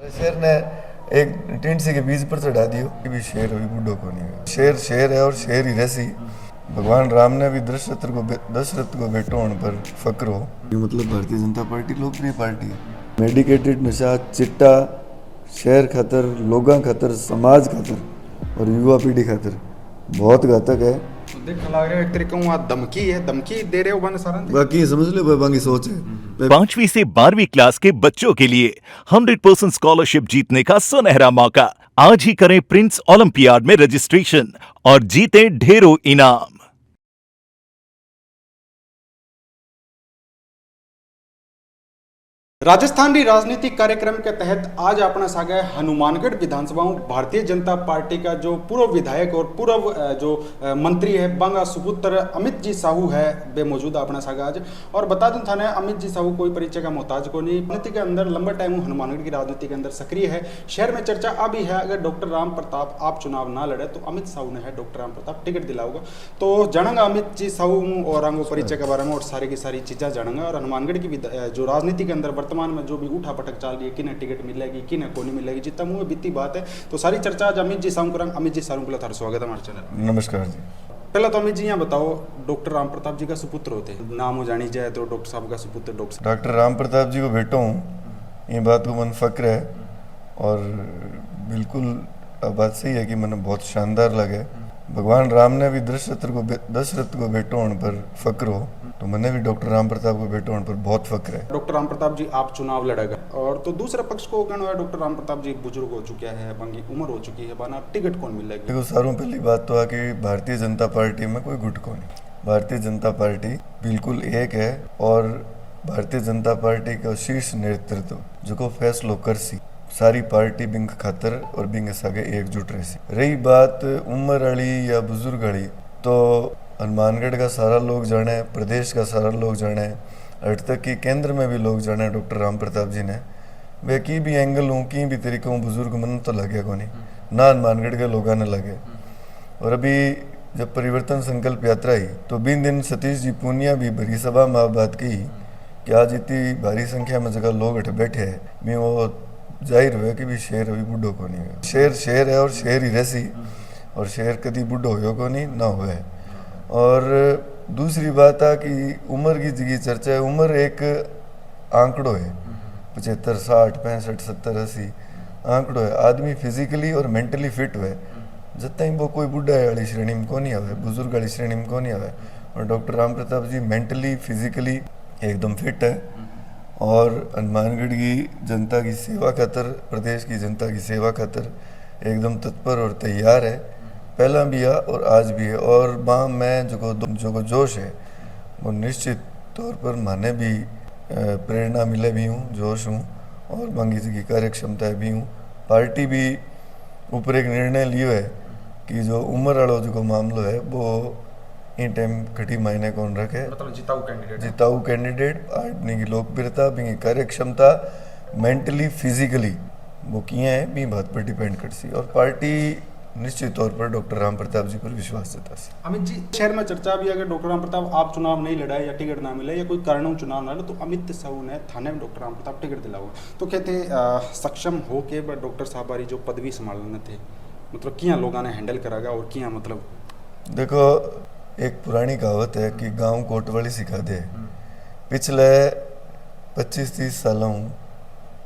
शेर ने एक टिंडसी के बीज पर चढ़ा दियो कि भी शेर हुई बूढ़ो को नहीं है। शेर शेर है और शेर ही रहसी। भगवान राम ने भी दशरथ को बेटो होने पर फक्र हो। ये मतलब भारतीय जनता पार्टी लोकप्रिय पार्टी है। मेडिकेटेड नशा चिट्टा शहर खातर, लोगों खातर, समाज खातर और युवा पीढ़ी खातर बहुत घातक है। तो देख लग रहा है एक तरीके वहाँ धमकी है, धमकी दे रहे हो बन सारा। बाकी समझ लो भाई, बाकी सोच है। 5वीं से 12वीं क्लास के बच्चों के लिए 100% स्कॉलरशिप जीतने का सुनहरा मौका। आज ही करें प्रिंस ओलंपियाड में रजिस्ट्रेशन और जीते ढेरों इनाम। राजस्थान की राजनीतिक कार्यक्रम के तहत आज अपना सागा हनुमानगढ़ विधानसभा भारतीय जनता पार्टी का जो पूर्व विधायक और पूर्व जो मंत्री है बांगा सुपुत्र अमित जी साहू है वे मौजूद अपना सागा आज। और बता दूं थाने अमित जी साहू कोई परिचय का मोहताज को नहीं। राजनीति के अंदर लंबा टाइम हनुमानगढ़ की राजनीति के अंदर सक्रिय है। शहर में चर्चा अभी है अगर डॉक्टर राम प्रताप आप चुनाव ना लड़े तो अमित साहू ने है डॉक्टर राम प्रताप टिकट दिलाऊगा। तो जानेंगे अमित जी साहू और आंगो परिचय के बारे में और सारी की सारी चीज़ें जानेंगे। और हनुमानगढ़ की जो राजनीति के अंदर वर्तमान में जो भी उठा पटक चल रही है किन्हें टिकट मिलेगी किन्हें को नहीं मिलेगी जितना मुँह बीती बात है तो सारी चर्चा आज अमित जी साहू करेंगे। अमित जी साहू को थारा स्वागत है हमारे चैनल। नमस्कार जी। पहला तो अमित जी यहाँ बताओ डॉक्टर राम प्रताप जी का सुपुत्र होते नाम हो जानी जाए तो डॉक्टर साहब का सुपुत्र डॉक्टर राम प्रताप जी को बेटो हूँ, ये बात को मन फक्र है और बिल्कुल बात सही है कि मैंने बहुत शानदार लगे। भगवान राम ने भी दशरथ को बेटो होने पर फक्र हो तो मैंने भी डॉक्टर राम प्रताप को बेटो होने पर बहुत फक्र है। डॉक्टर राम प्रताप जी आप चुनाव लड़ेगा और तो दूसरे पक्ष को कहना है डॉक्टर राम प्रताप जी बुजुर्ग हो चुका है, बंगी उम्र हो चुकी है, बना टिकट कौन मिलेगी? देखो सारों पहली बात तो है कि भारतीय जनता पार्टी में कोई गुट को नहीं। भारतीय जनता पार्टी बिल्कुल एक है और भारतीय जनता पार्टी का शीर्ष नेतृत्व जो को फैसलो कर सी सारी पार्टी बिंग खातर और बिंग सागे एकजुट रही। रही बात उम्र वाली या बुजुर्ग वाली तो हनुमानगढ़ का सारा लोग जाने, प्रदेश का सारा लोग जाने, अट तक कि केंद्र में भी लोग जाने डॉक्टर राम प्रताप जी ने। वे की भी एंगल हूँ की भी तरीके हूँ बुजुर्ग मन तो लगे को नहीं ना हनुमानगढ़ के लोगों ने लगे। और अभी जब परिवर्तन संकल्प यात्रा आई तो बिन दिन सतीश जी पूनिया भी भरी सभा में बात की कि आज इतनी भारी संख्या में जगह लोग अठ बैठे हैं भी वो जाहिर हुआ कि भी शेर अभी बुढ़ो को नहीं हुआ। शेर शेर है और शेर ही रहसी और शेर कभी बुढ़ो हो को नहीं ना हुआ। और दूसरी बात है कि उम्र की जगह चर्चा है। उम्र एक आंकड़ो है, 75, 60, 65, 70, 80 आंकड़ो है। आदमी फिजिकली और मेंटली फिट हुए जब तक वो कोई बुढ़ा वाली श्रेणी में को नहीं आवे, बुजुर्ग वाली श्रेणी में को नहीं आवे। और डॉक्टर राम प्रताप जी मेंटली फिजिकली एकदम फिट है और हनुमानगढ़ की जनता की सेवा खातर, प्रदेश की जनता की सेवा खातर एकदम तत्पर और तैयार है। पहला भी है और आज भी है। और वहाँ मैं जो जोश है वो निश्चित तौर पर माने भी प्रेरणा मिले भी हूँ, जोश हूँ और मांगी जी की कार्य क्षमता भी हूँ। पार्टी भी ऊपर एक निर्णय लियो है कि जो उम्र वालों जो मामलो है वो इन टाइम खटी मायने कौन रखे, मतलब जिताऊ कैंडिडेट आदमी की लोकप्रियता भी कार्य क्षमता मेंटली फिजिकली वो किए हैं भी बात पर डिपेंड कर सी। और पार्टी निश्चित तौर पर डॉक्टर राम प्रताप जी पर विश्वास जता सी। अमित जी शहर में चर्चा भी अगर डॉक्टर राम प्रताप आप चुनाव नहीं लड़ाए या टिकट ना मिले या कोई कारणों चुनाव ना लड़े तो अमित साहू ने थाने में डॉक्टर राम प्रताप टिकट दिलाओ तो कहते सक्षम हो के डॉक्टर साहब बारी जो पदवी संभालने थे मतलब किया लोगों ने हैंडल करागा और किया मतलब देखो एक पुरानी कहावत है कि गांव कोटवाली सिखा दे। पिछले 25-30 सालों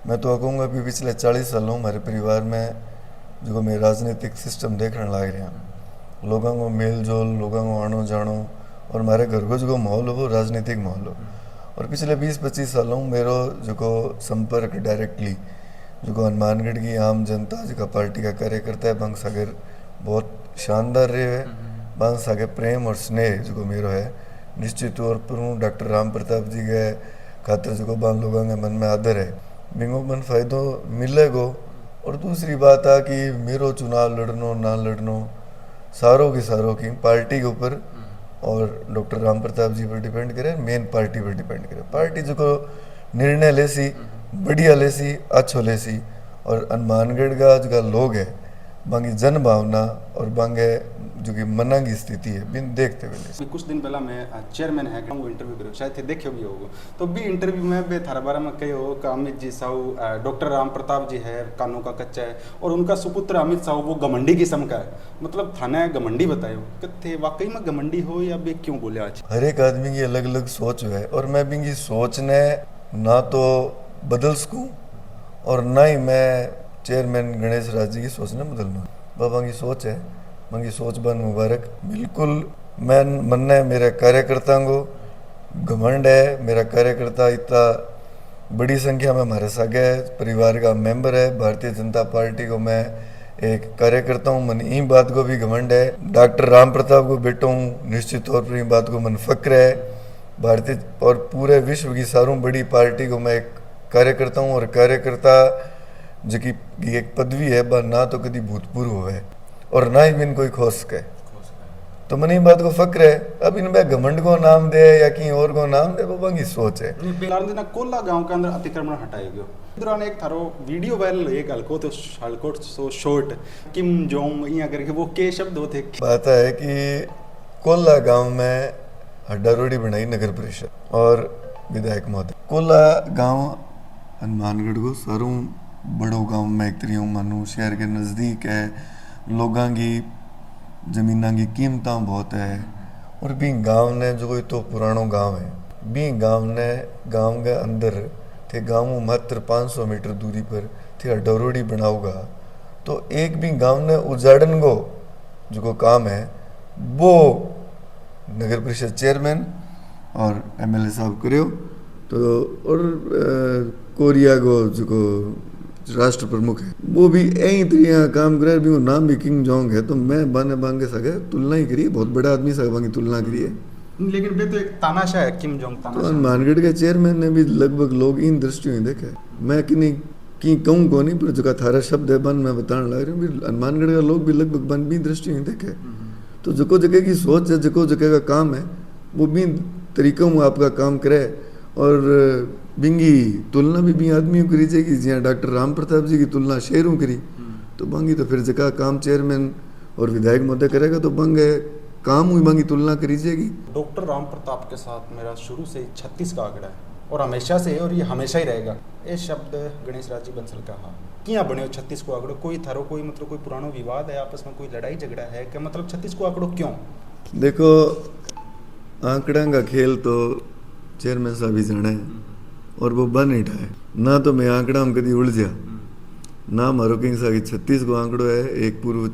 मैं तो कहूँगा कि पिछले 40 सालों हमारे परिवार में जो मैं राजनीतिक सिस्टम देखने लग रहा हूँ, लोगों को मेल जोल, लोगों को आनो जानो और हमारे घर को जो माहौल हो वो राजनीतिक माहौल हो। और पिछले 20-25 सालों मेरो जो संपर्क डायरेक्टली जो हनुमानगढ़ की आम जनता जो पार्टी का कार्यकर्ता है बंग सागर बहुत शानदार रहे है। बंग सागे प्रेम और स्नेह जो मेरो है निश्चित तौर पर हूँ डॉक्टर राम प्रताप जी के खातर जो बान लोगों के मन में आदर है बिंगो मन फायदो मिलेगो। और दूसरी बात है कि मेरो चुनाव लड़नो ना लड़नो सारों की पार्टी के ऊपर और डॉक्टर राम प्रताप जी पर डिपेंड करे, मेन पार्टी पर डिपेंड करे। पार्टी जो निर्णय लेसी बढ़िया लेसी अच्छो लेसी और हनुमानगढ़ का जो लोग है बांगी जन भावना और बांगे जो कि मना की स्थिति है बिन देखते हुए। अभी कुछ दिन पहला मैं चेयरमैन है वो इंटरव्यू करो शायद थे देखे भी होगा, तो भी इंटरव्यू में बे थारा बारे में कहे हो कि अमित जी साहू डॉक्टर राम प्रताप जी है कानों का कच्चा है और उनका सुपुत्र अमित साहू वो घमंडी किस्म का है, मतलब थाने घमंडी बतायो कि थे वाकई में घमंडी हो या बे क्यों बोले आज? हर एक आदमी की अलग अलग सोच है और मैं भी की सोच ने ना तो बदल सकूं और ना ही मैं चेयरमैन गणेश राज जी की सोच ने बदलना। बाबा की सोच है, मंगी सोच बन मुबारक। बिल्कुल मैं मन है मेरे कार्यकर्ता को घमंड है, मेरा कार्यकर्ता इतना बड़ी संख्या में हमारे सागे परिवार का मेंबर है। भारतीय जनता पार्टी को मैं एक कार्यकर्ता हूँ, मन इन बात को भी घमंड है। डॉक्टर राम प्रताप को बेटा हूँ, निश्चित तौर पर इन बात को मन फक्र है। भारतीय और पूरे विश्व की सारों बड़ी पार्टी को मैं एक कार्यकर्ता हूँ और कार्यकर्ता जो कि एक पदवी है बा ना तो कभी भूतपूर्व है और ना ही बिन कोई खो सके, तो मन इन बात को फक्र है। अब इनमें घमंड को नाम दे या कहीं और को नाम दे बाबा की सोच है। दिना कोला गांव के अंदर अतिक्रमण हटाया गया, दौरान एक थारो वीडियो वायरल एक हल्को तो शॉर्ट किम जोंग यहाँ करके वो के शब्द होते। बात है कि कोला गांव में हड्डा रोडी बनाई नगर परिषद और विधायक महोदय। कोला गांव हनुमानगढ़ को सारों बड़ो गांव में एक तरीके मानू शहर के नज़दीक है, लोगों की ज़मीना की कीमत बहुत है और भी गांव ने जो कोई तो पुरानो गांव है, भी गांव ने गांव के अंदर थे गांव मात्र 500 मीटर दूरी पर थे हड्डा रोडी बनाऊगा, तो एक भी गांव ने उजाड़न को जो को काम है वो नगर परिषद चेयरमैन और एमएलए साहब करियो। तो और कोरिया को जो को राष्ट्र प्रमुख है वो भी यही तरीका काम करे, भी वो नाम भी किंग जोंग है, तो मैं बाने बांगे सके तुलना ही करी, बहुत बड़ा आदमी सके बांगी तुलना करी है। लेकिन वे तो एक तानाशाह है किम जोंग तो तानाशाह। हनुमानगढ़ के चेयरमैन ने भी लगभग लोग इन दृष्टि में देखे। मैं कि नहीं कि कहूँ को नहीं पर जो थारा शब्द है बन मैं बताने लग रही हूँ, हनुमानगढ़ का लोग भी लगभग बन भी दृष्टि में देखे। तो जको जगह की सोच है, जको जगह का काम है, वो भी तरीकों में आपका काम करे और बिंगी तुलना भी आदमियों करी जाएगी। जहाँ डॉक्टर राम प्रताप जी की तुलना शेरों करी तो बांगी तो फिर जगह काम चेयरमैन और विधायक महोदय करेगा तो बंगे काम हुई बांगी तुलना करी जाएगी। डॉक्टर राम प्रताप के साथ मेरा शुरू से 36 का आंकड़ा है और हमेशा से है और ये हमेशा ही रहेगा। ये शब्द गणेश राज जी बंसल का हाँ क्या बने हो 36 को आंकड़ो? कोई थारो कोई मतलब कोई पुराना विवाद है आपस में, कोई लड़ाई झगड़ा है क्या? मतलब 36 को आंकड़ो क्यों? देखो आंकड़ा का खेल तो चेयरमैन साहब ही जाना है और वो बन ही है ना, तो मैं आंकड़ा में कभी उलझा ना। मारो किंग सा 36 को आंकड़ो है। एक पूर्व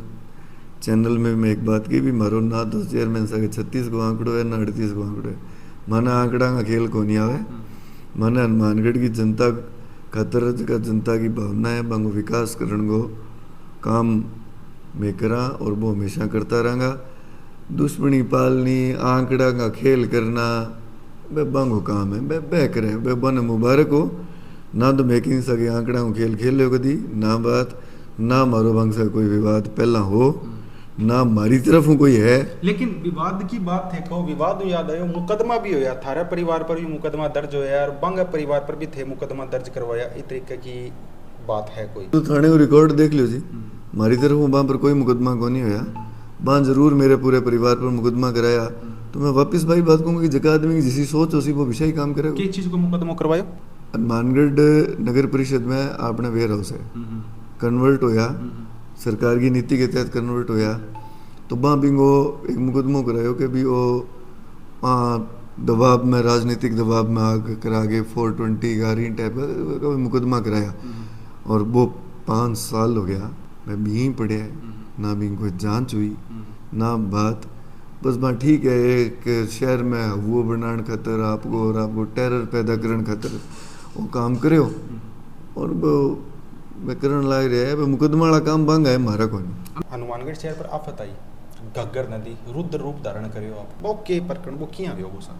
चैनल में मैं एक बात की भी मारो ना तो चेयरमैन सा 36 को आंकड़ो है ना 38 को आंकड़ो है। माना आंकड़ा का खेल को नहीं आवे, माना हनुमानगढ़ की जनता खातर का जनता की भावना है बंगो विकास करने को काम मैं करा और वो हमेशा करता रहूँगा। दुश्मनी पालनी आंकड़ा का खेल करना बे बांगो काम है, बे बे करे बे बन मुबारक हो ना। तो मैं कहीं सके आंकड़ा को खेल खेल लो कदी ना, बात ना मारो बंग से कोई विवाद पहला हो ना मारी तरफ कोई है। लेकिन विवाद की बात है, कहो विवाद याद आयो मुकदमा भी होया, थारा परिवार पर भी मुकदमा दर्ज होया और बंगा परिवार पर भी थे मुकदमा दर्ज करवाया, इस तरीके की बात है कोई? तो थाने को रिकॉर्ड देख लो जी, मारी तरफ वहाँ पर कोई मुकदमा को नहीं होया। वहाँ जरूर मेरे पूरे परिवार पर मुकदमा कराया। तो मैं वापस भाई बात कहूँगा कि जगह आदमी की जिसी सोच उसी वो विषय काम करे। किस चीज़ को मुकदमा करवायो? हनुमानगढ़ नगर परिषद में आपने वेयर हाउस है कन्वर्ट होया, सरकार की नीति के तहत कन्वर्ट होया, तो वहाँ भी वो एक मुकदमा करायो कि भी वो दबाव में राजनीतिक दबाव में आग करा के 420 गारी टाइप का मुकदमा कराया और वो 5 साल हो गया मैं भी यहीं पढ़े ना भी कोई जांच हुई ना बात। बस बात ठीक है एक शहर में वो बनाने खातर आपको टेरर पैदा करने खातर वो काम करे हो और वो मैं करने लाग रहा है मुकदमा वाला काम बंग है हमारा को। हनुमानगढ़ शहर पर आफत आई, घग्गर नदी रुद्र रूप धारण करियो आप, वो के प्रकरण वो किया हो वो सब?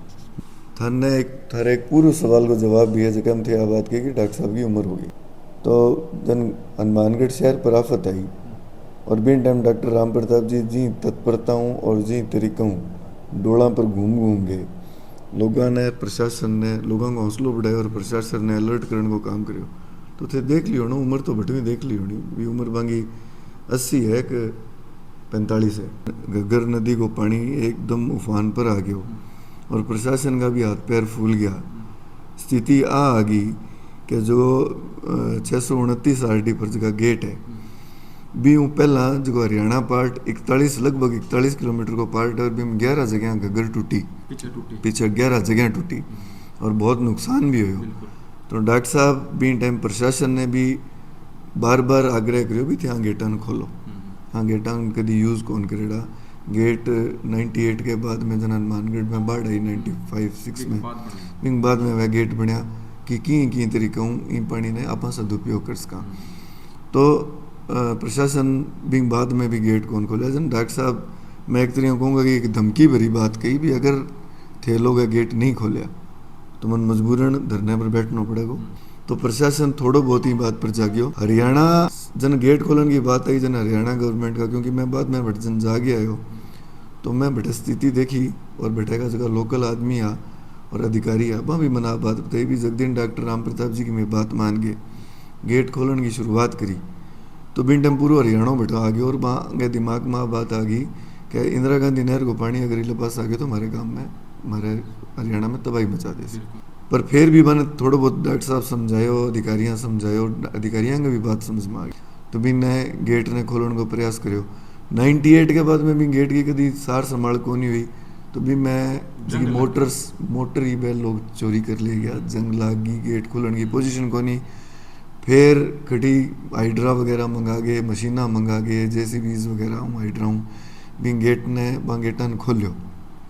थारे एक पूर्व सवाल को जवाब भी है जगह हम थे बात की कि डॉक्टर साहब की उम्र होगी तो जन हनुमानगढ़ शहर पर आफत आई और बिन टाइम डॉक्टर राम प्रताप जी तत्परताओं और जी तरीकों डोला पर घूम गए, लोगों ने प्रशासन ने लोगों का हौसला बढ़ाया और प्रशासन ने अलर्ट करने को काम करो। तो थे देख लियो ना उम्र तो भटवी देख ली होनी भी, उम्र बांगी 80 है कि 45 है। घग्गर नदी को पानी एकदम उफान पर आ गयो और प्रशासन का भी हाथ पैर फूल गया। स्थिति आ गई कि जो 629 आरडी पर जगह गेट है भी हूँ पहला जो हरियाणा पार्ट 41 लगभग 41 किलोमीटर को पार्ट है और भी 11 जगह घग्गर टूटी, पीछे 11 जगह टूटी और बहुत नुकसान भी हुआ। तो डॉक्टर साहब भी टाइम प्रशासन ने भी बार बार आग्रह करो भी हाँ गेटा खोलो, हाँ गेटा कभी यूज़ कौन करेगा। गेट 98 के बाद में जन हनुमानगढ़ में बाढ़ आई 95-6 में बिंग बाद में वह गेट बनया कि की तरीका इन पानी ने आप सदुपयोग कर सका। तो प्रशासन बिंग बाद में भी गेट कौन खोला। जन डॉक्टर साहब मैं एक तरीका कहूँगा कि एक धमकी भरी बात कही भी अगर थे लोग गेट नहीं खोलिया तो मन मजबूरन धरने पर बैठना पड़ेगा। तो प्रशासन थोड़ा बहुत ही बात पर जागियो। हरियाणा जन गेट खोलने की बात आई जन हरियाणा गवर्नमेंट का, क्योंकि मैं बाद में बट जन जागे आयो तो मैं बटे स्थिति देखी और बैठे का जगह लोकल आदमी आ और अधिकारी आ वहाँ भी मना बात बताई भी जगदीन डॉक्टर राम प्रताप जी की मैं बात मान के गेट खोलने की शुरुआत करी। तो बिन टाइम पूरा हरियाणा बैठा आ गया और वहाँ के दिमाग में बात आ गई कि इंदिरा गांधी नहर को पानी अगर इले पास आ गया तो हमारे गाँव में हमारे हरियाणा में तबाही मचा दे। पर फिर भी मैंने थोड़ा बहुत डॉक्टर साहब समझायो, अधिकारियाँ समझायो, अधिकारियों की भी बात समझ में आ गई तो भी ने गेट ने खोलने को प्रयास करो। 98 के बाद में भी गेट की कभी सार संभाल को नहीं हुई तो भी मैं जी मोटर ही बैल लोग चोरी कर ले गया, जंग लाग गई, गेट खोलने की पोजीशन को नहीं। फिर कटी हाइड्रा वगैरह मंगा गए, मशीना मंगा गए, JCBs वगैरह हूँ हाइड्रा हूँ भी गेट ने वहाँ गेटा ने खोलियो,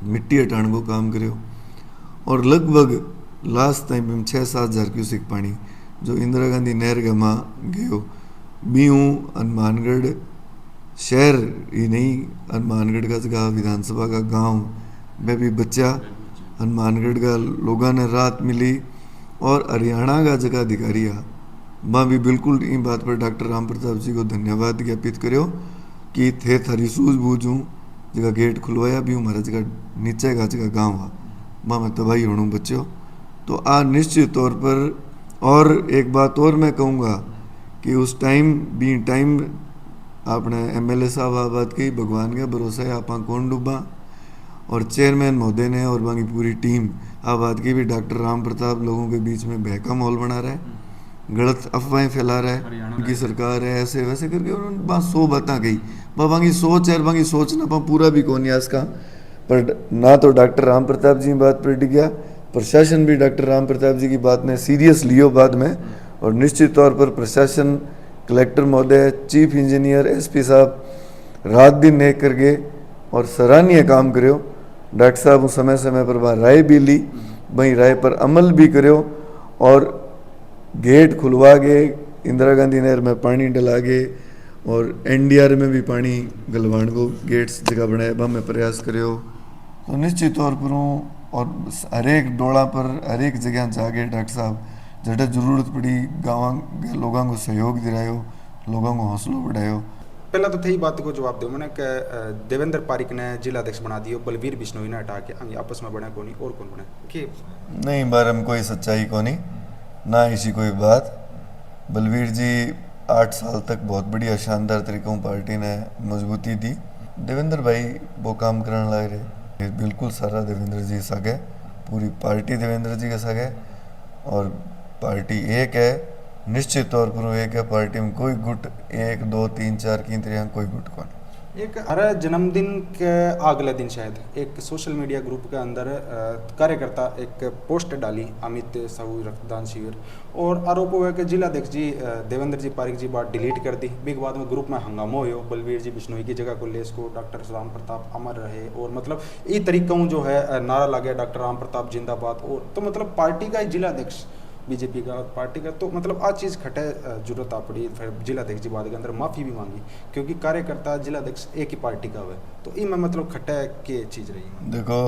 मिट्टी हटाने को काम करो और लगभग लास्ट टाइम में 6-7 हज़ार क्यूसिक पानी जो इंदिरा गांधी नहर के माँ गयो भी हूँ हनुमानगढ़ शहर ही नहीं हनुमानगढ़ का जगह विधानसभा का गांव में भी बच्चा हनुमानगढ़ का लोगों ने राहत मिली और हरियाणा का जगह अधिकारी आ वहाँ भी बिल्कुल इन बात पर डॉक्टर राम प्रताप जी को धन्यवाद ज्ञापित करो कि थे थारी सूझबूझ हूँ जगह गेट खुलवाया भी हूँ हमारा जगह नीचे का जगह गाँव आ वहाँ मैं तबाही होना बच्चों। तो आ निश्चित तौर पर और एक बात और मैं कहूँगा कि उस टाइम आपने MLA साहब आ बात की भगवान का भरोसा है आप कौन डूबा और चेयरमैन महोदय ने और वहाँ की पूरी टीम आ बात की भी डॉक्टर राम प्रताप लोगों के बीच में भय का माहौल बना रहा है, गलत अफवाहें फैला रहा है, उनकी सरकार है ऐसे वैसे करके उन्होंने बात 100 बातें कही वहाँ की सोच है, वहाँ की सोच ना पूरा भी कौन यास का। पर ना तो डॉक्टर राम प्रताप जी बात पर टिक गया, प्रशासन भी डॉक्टर राम प्रताप जी की बात ने सीरियस लियो बाद में और निश्चित तौर पर प्रशासन कलेक्टर महोदय, चीफ इंजीनियर, SP साहब रात दिन एक करके और सराहनीय काम करो। डॉक्टर साहब समय समय पर वहाँ राय भी ली, वहीं राय पर अमल भी करो और गेट खुलवा के इंदिरा गांधी नहर में पानी डला के और NDR में भी पानी गलवान को गेट्स जगह बनाए वहाँ में प्रयास करो। तो निश्चित तौर पर और हर एक डोला पर हर एक जगह जाके डॉक्टर साहब जटे जरूरत पड़ी गाँव के लोगों को सहयोग दिलायो, लोगों को हौसला बढ़ायो। पहला तो थी बात को जवाब दो मैंने कि देवेंद्र पारिक ने जिला अध्यक्ष बना दियो, बलवीर बिश्नोई ने हटा के हम आपस में बने कौन और कौन बने कि नहीं बार हम कोई सच्चाई को नहीं ना इसी कोई बात। बलवीर जी 8 साल तक बहुत बढ़िया शानदार तरीकों पार्टी ने मजबूती दी। देवेंद्र भाई वो काम करने लग रहे बिल्कुल सारा देवेंद्र जी सगे, पूरी पार्टी देवेंद्र जी का सगे और पार्टी एक है, निश्चित तौर पर एक है। पार्टी में कोई गुट 1 2 3 4 की तरह कोई गुट कौन। एक हर जन्मदिन के अगले दिन शायद एक सोशल मीडिया ग्रुप के अंदर कार्यकर्ता एक पोस्ट डाली अमित साहू रक्तदान शिविर और आरोप हुआ कि जिला अध्यक्ष जी देवेंद्र जी पारिक जी बात डिलीट कर दी। बिग बाद में ग्रुप में हंगामा हो बलवीर जी बिश्नोई की जगह को ले इसको डॉक्टर राम प्रताप अमर रहे और मतलब ये तरीकों जो है नारा लगे डॉक्टर राम प्रताप जिंदाबाद और तो मतलब पार्टी का जिला अध्यक्ष बीजेपी का पार्टी का तो मतलब आज चीज़ खटे जरूरत आ पड़ी। फिर जिला अध्यक्ष जी बाद के अंदर माफ़ी भी मांगी क्योंकि कार्यकर्ता जिला अध्यक्ष एक ही पार्टी का हुआ तो इनमें मतलब खटे के चीज़ रही। देखो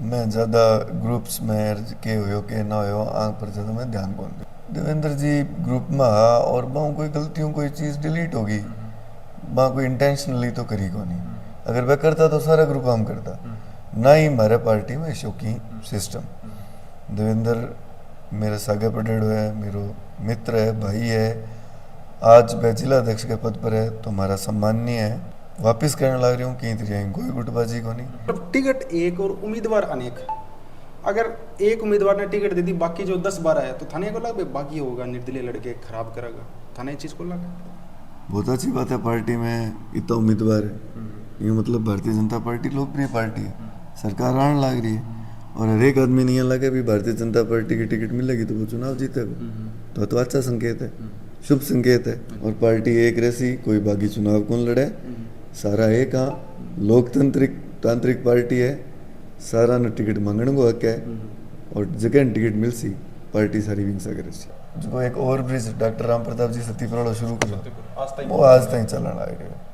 मैं ज़्यादा ग्रुप्स में के हो के ना हो आग पर ज़्यादा मैं ध्यान कौन दूँ। देवेंद्र जी ग्रुप में हा और वहाँ कोई गलतियों कोई चीज़ डिलीट होगी वहाँ कोई इंटेंशनली तो करी को नहीं। अगर वह करता तो सारा ग्रुप हम करता ना ही हमारे पार्टी में शौकी सिस्टम। देवेंद्र मेरे सागे पटेड़ो है, मेरो मित्र है, भाई है। आज वह जिला अध्यक्ष के पद पर है तो हमारा सम्माननीय है वापस करने लग रही हूँ कहीं तरह कोई गुटबाजी को नहीं। मतलब टिकट एक और उम्मीदवार अनेक। अगर एक उम्मीदवार ने टिकट दे दी, बाकी जो 10-12 है, तो थाने को लगा बाकी होगा निर्दलीय लड़के खराब करेगा, थाने चीज को लगा। बहुत अच्छी बात है, पार्टी में इतना उम्मीदवार है, ये मतलब भारतीय जनता पार्टी लोकप्रिय पार्टी है, सरकार आने लग रही है और हर एक आदमी नहीं लगे भी भारतीय जनता पार्टी की टिकट मिलेगी तो वो चुनाव जीतेगा, तो अच्छा संकेत है, शुभ संकेत है। और पार्टी एक रैसी, कोई बागी चुनाव कौन लड़े, सारा एक हाँ तांत्रिक पार्टी है, सारा ने टिकट मांगने को हक है और जगह टिकट मिल सी पार्टी सारी विंसा करे सी। जो एक over bridge doctor Ram Pratap ji Satipura शुरू करो वो आज तक चलने लग रही है,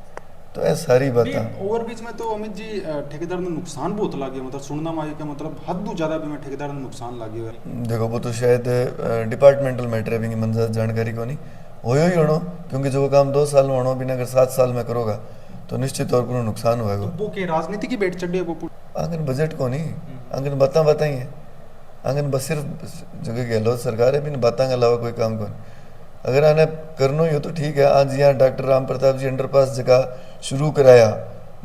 तो ये सारी बातें। ओवरब्रिज में तो अमित जी ठेकेदार ने नुकसान बहुत लगे, मतलब सुनना माई का मतलब हद ज्यादा भी में ठेकेदार ने नुकसान लगे हुए। देखो वो तो शायद डिपार्टमेंटल मैटर है, भी मंजा जानकारी को नहीं हो ही होना, क्योंकि जो काम 2 साल में होना भी अगर 7 साल में करोगा तो निश्चित तौर पर नुकसान होगा। वो के राजनीति की बेट चढ़ी है वो आंगन बजट को नहीं, आंगन बताई है, आंगन बस सिर्फ जगह गहलोत सरकार है भी बातों के अलावा कोई काम को नहीं। अगर आने करना ही हो तो ठीक है। आज यहाँ डॉक्टर राम प्रताप जी अंडरपास जगह शुरू कराया,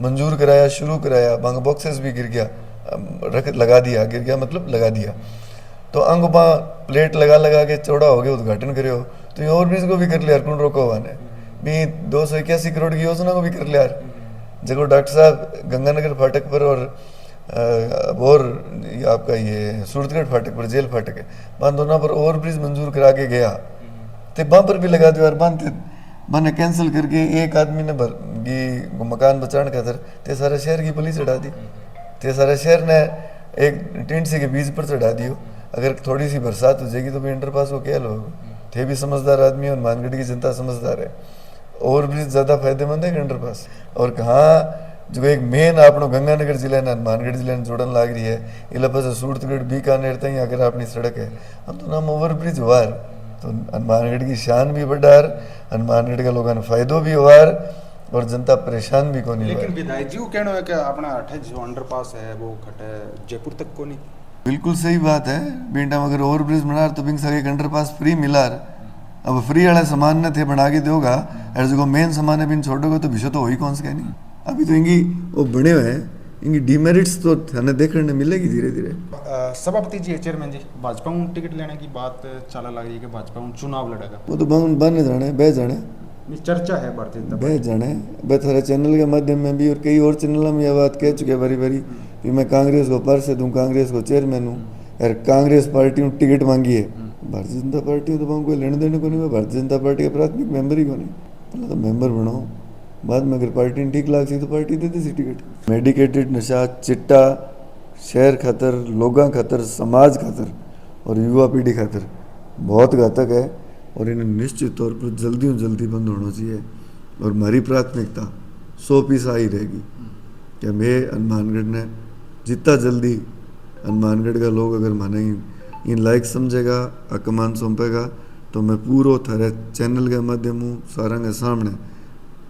मंजूर कराया, शुरू कराया, बांग बॉक्सेस भी गिर गया, लगा दिया, गिर गया मतलब लगा दिया, तो अंग वहाँ प्लेट लगा के चौड़ा हो गया, उद्घाटन करे हो, तो ये ओवरब्रिज को भी कर लिया, कौन रोका हुआ ने भी 281 करोड़ की योजना को भी कर लिया। जगह डॉक्टर साहब गंगानगर फाटक पर और आपका ये सूरतगढ़ फाटक पर, जेल फाटक है, वहाँ दोनों पर ओवरब्रिज मंजूर करा के गया, तो वहाँ पर भी लगा दिया और बने कैंसिल करके एक आदमी ने मकान बचाने खातर ते सारे शहर की पुलिस चढ़ा दी, ते सारे शहर ने एक टेंट से के बीच पर चढ़ा दियो। अगर थोड़ी सी बरसात हो जाएगी तो भी अंडरपास को क्या लोग थे भी समझदार आदमी, और मानगढ़ की जनता समझदार है। ओवरब्रिज ज़्यादा फायदेमंद है कि अंडरपास, और कहाँ जो एक मेन आपनो गंगानगर जिले ने हनुमानगढ़ जिले ने जोड़न लाग रही है, इला पास सूरतगढ़ बीकानेर तक अगर अपनी सड़क है, हम तो नाम ओवरब्रिज हुआ तो हनुमानगढ़ की शान भी बढ़ार, हनुमानगढ़ के लोगों ने फायदो भी हुआ और जनता परेशान भी कोनी। लेकिन विधायक जी को कहना है कि अपना अठे जो अंडरपास है वो खटे जयपुर तक को नहीं। बिल्कुल सही बात है, बेटा अगर ओवरब्रिज बना तो बिंग सके अंडरपास फ्री मिलार, अब फ्री वाले सामान ने थे बना के दोगा, और जो मेन सामान है बिन छोड़ोगे तो विषय तो हो ही कौन से नहीं। अभी तो इनकी वो बने हुए हैं, इनकी डिमेरिट्स तो थाने देखने मिलेगी धीरे धीरे। सभापति जी, चेयरमैन जी, भाजपा में टिकट लेने की बात चला लग रही है कि भाजपा में चुनाव लड़ेगा, वो तो बन जाने बह जाने चर्चा है भारतीय जनता बह जाने थारे चैनल के माध्यम में भी और कई और चैनलों में यह बात कह चुके हैं बारी बारी कि मैं कांग्रेस को पार्षद हूँ, कांग्रेस को चेयरमैन हूँ, यार कांग्रेस पार्टी में टिकट मांगी है, भारतीय जनता पार्टी तो वहाँ कोई लेने देने को नहीं, मैं भारतीय जनता पार्टी का प्राथमिक मेंबर ही को नहीं, पहले तो मेंबर बनाओ, बाद में अगर पार्टी ने ठीक लाग सी तो पार्टी दे दी टिकट। मेडिकेटेड नशा चिट्टा शहर खातर, लोगों खातर, समाज खातर और युवा पीढ़ी खातर बहुत घातक है और इन्हें निश्चित तौर पर जल्दी बंद होना चाहिए। और हमारी प्राथमिकता 100% ही रहेगी कि मैं हनुमानगढ़ ने जितना जल्दी हनुमानगढ़ का लोग अगर माने इन लायक समझेगा, अकमान सौंपेगा, तो मैं पूरा थारे चैनल के माध्यम सारा के सामने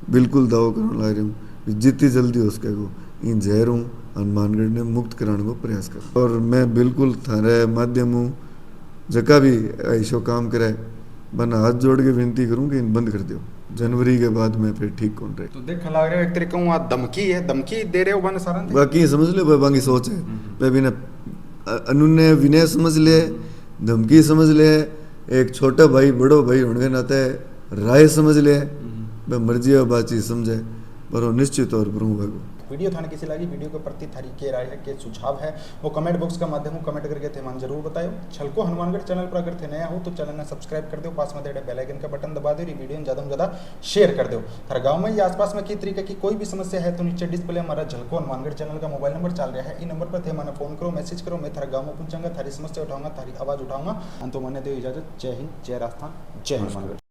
बिल्कुल दावा करने लग रही हूँ जितनी जल्दी हो सके को इन जहर हूँ हनुमानगढ़ ने मुक्त कराने को प्रयास कर। और मैं बिल्कुल थारे माध्यम हूँ जगह भी ऐसा काम करे बना हाथ जोड़ के विनती करूँ कि इन बंद कर दो, जनवरी के बाद में फिर ठीक कौन रहे। तो देख लग रहा है एक तरीके वहाँ धमकी है, धमकी दे रहे हो बने सारा बाकी समझ लो भाई, बाकी सोच है भाई बिना अनुन्य विनय समझ ले, धमकी समझ ले, एक छोटा भाई बड़ो भाई होने के नाते राय समझ ले, मैं मर्जी और बातचीत समझे पर वो निश्चित तौर पर हूँ। वीडियो थाने किसी लगी, वीडियो के प्रति थारी के राय है, के सुझाव है वो कमेंट बॉक्स का माध्यम कमेंट करके थे मान जरूर बताओ। छलको हनुमानगढ़ चैनल पर अगर थे नया हो तो चैनल ने सब्सक्राइब कर दो, पास में दे बेल आइकन का बटन दबा दो, वीडियो ज़्यादा से ज़्यादा शेयर कर दो। हर गाँव में या आसपास में किस तरीके की कोई भी समस्या है तो नीचे डिस्प्ले हमारा झलको हनुमानगढ़ चैनल का मोबाइल नंबर चल रहा है, इन नंबर पर थे मैंने फोन करो, मैसेज करो, मैं थारे गाँव में पहुंचाऊंगा, थारी समस्या उठाऊंगा, थारी आवाज़ उठाऊंगा। अंत मैंने दो इजाजत। जय हिंद, जय राजस्थान, जय हनुमानगढ़।